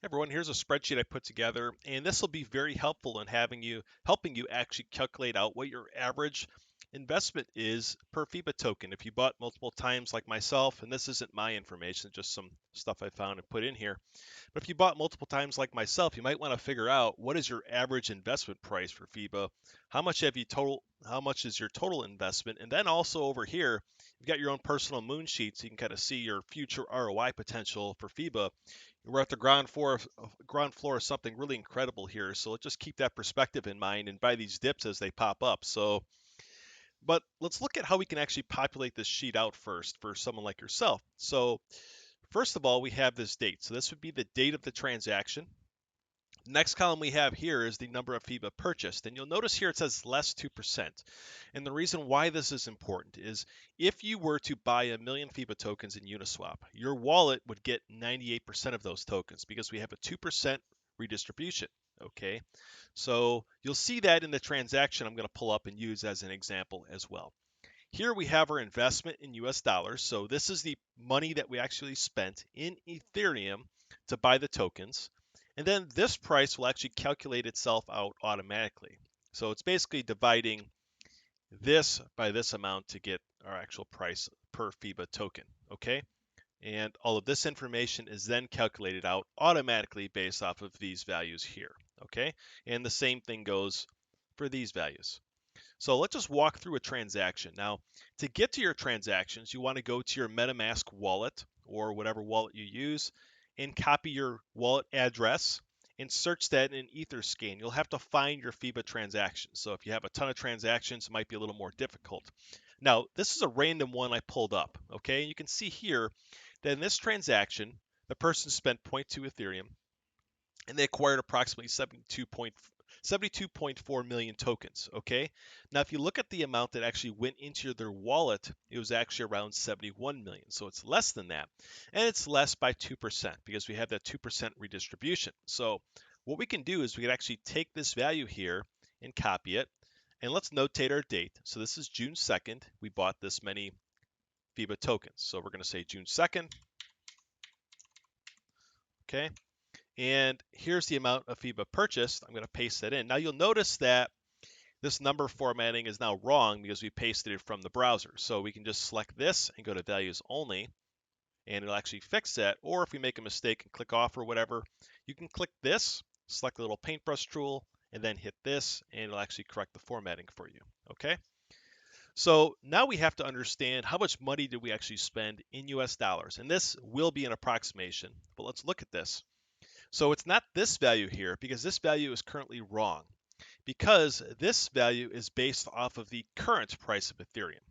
Everyone, here's a spreadsheet I put together, and this will be very helpful in helping you actually calculate out what your average investment is per FIBA token. If you bought multiple times like myself, and this isn't my information, just some stuff I found and put in here. But if you bought multiple times like myself, you might want to figure out what is your average investment price for FIBA, how much is your total investment, and then also over here, you've got your own personal moon sheet so you can kind of see your future ROI potential for FIBA. We're at the ground floor of something really incredible here, so let's just keep that perspective in mind and buy these dips as they pop up. But let's look at how we can actually populate this sheet out first for someone like yourself. So first of all, we have this date. So this would be the date of the transaction. Next column we have here is the number of FIBA purchased. And you'll notice here it says less 2%. And the reason why this is important is if you were to buy 1,000,000 FIBA tokens in Uniswap, your wallet would get 98% of those tokens because we have a 2% redistribution. Okay, so you'll see that in the transaction I'm going to pull up and use as an example as well. Here we have our investment in US dollars. So this is the money that we actually spent in Ethereum to buy the tokens. And then this price will actually calculate itself out automatically. So it's basically dividing this by this amount to get our actual price per FIBA token. Okay. And all of this information is then calculated out automatically based off of these values here. Okay. And the same thing goes for these values. So let's just walk through a transaction. Now, to get to your transactions, you want to go to your MetaMask wallet or whatever wallet you use and copy your wallet address and search that in Etherscan. You'll have to find your FIBA transactions. So if you have a ton of transactions, it might be a little more difficult. Now, this is a random one I pulled up, okay? You can see here that in this transaction, the person spent zero point 0.2 Ethereum and they acquired approximately 72.4 million tokens. Okay. Now, if you look at the amount that actually went into their wallet, it was actually around 71 million. So it's less than that. And it's less by 2% because we have that 2% redistribution. So what we can do is we can actually take this value here and copy it. And let's notate our date. So this is June 2nd. We bought this many FIBA tokens. So we're going to say June 2nd. Okay. And here's the amount of FIBA purchased. I'm going to paste that in. Now you'll notice that this number formatting is now wrong because we pasted it from the browser. So we can just select this and go to values only, and it'll actually fix that. Or if we make a mistake and click off or whatever, you can click this, select the little paintbrush tool, and then hit this, and it'll actually correct the formatting for you. Okay. So now we have to understand how much money did we actually spend in US dollars. And this will be an approximation, but let's look at this. So it's not this value here because this value is currently wrong because this value is based off of the current price of Ethereum.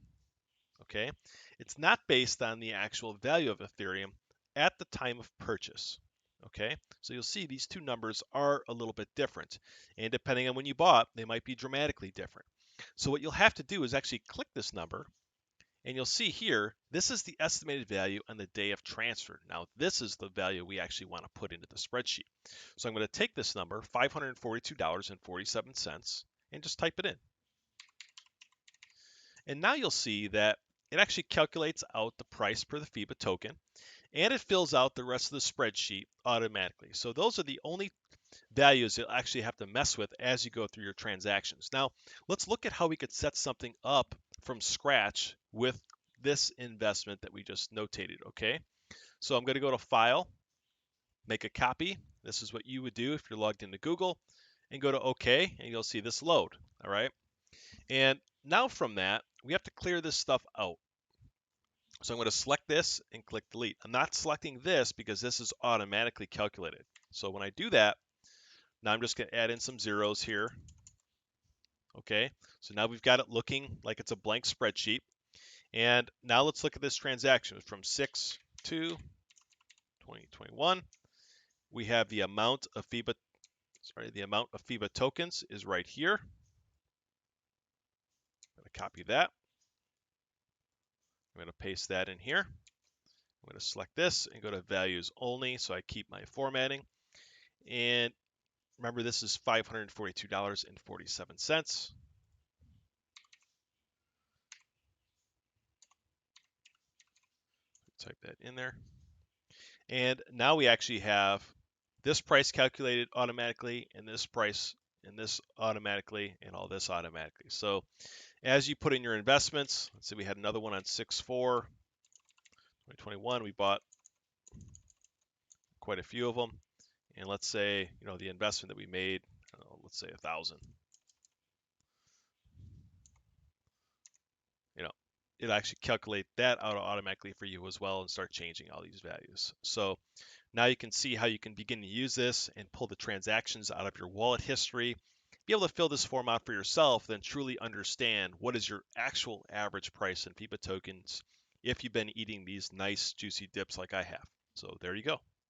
Okay, it's not based on the actual value of Ethereum at the time of purchase. Okay, so you'll see these two numbers are a little bit different, and depending on when you bought, they might be dramatically different. So what you'll have to do is actually click this number, and you'll see here, this is the estimated value on the day of transfer. Now, this is the value we actually want to put into the spreadsheet. So I'm going to take this number, $542.47, and just type it in. And now you'll see that it actually calculates out the price per the FIBA token, and it fills out the rest of the spreadsheet automatically. So those are the only values you'll actually have to mess with as you go through your transactions. Now, let's look at how we could set something up from scratch with this investment that we just notated, okay? So I'm going to go to File, make a copy. This is what you would do if you're logged into Google, and go to OK, and you'll see this load, all right? And now from that, we have to clear this stuff out. So I'm going to select this and click Delete. I'm not selecting this because this is automatically calculated. So when I do that, now I'm just going to add in some zeros here. Okay, so now we've got it looking like it's a blank spreadsheet. And now let's look at this transaction from 6/2/2021. We have the amount of FIBA, tokens is right here. I'm going to copy that. I'm going to paste that in here. I'm going to select this and go to values only so I keep my formatting. And remember, this is $542.47. Type that in there. And now we actually have this price calculated automatically, and this price, and this automatically, and all this automatically. So as you put in your investments, let's say we had another one on 6/4/2021. We bought quite a few of them, and let's say the investment that we made, let's say 1,000. It'll actually calculate that out automatically for you as well and start changing all these values. So now you can see how you can begin to use this and pull the transactions out of your wallet history, be able to fill this form out for yourself, then truly understand what is your actual average price in FIBA tokens if you've been eating these nice juicy dips like I have. So there you go.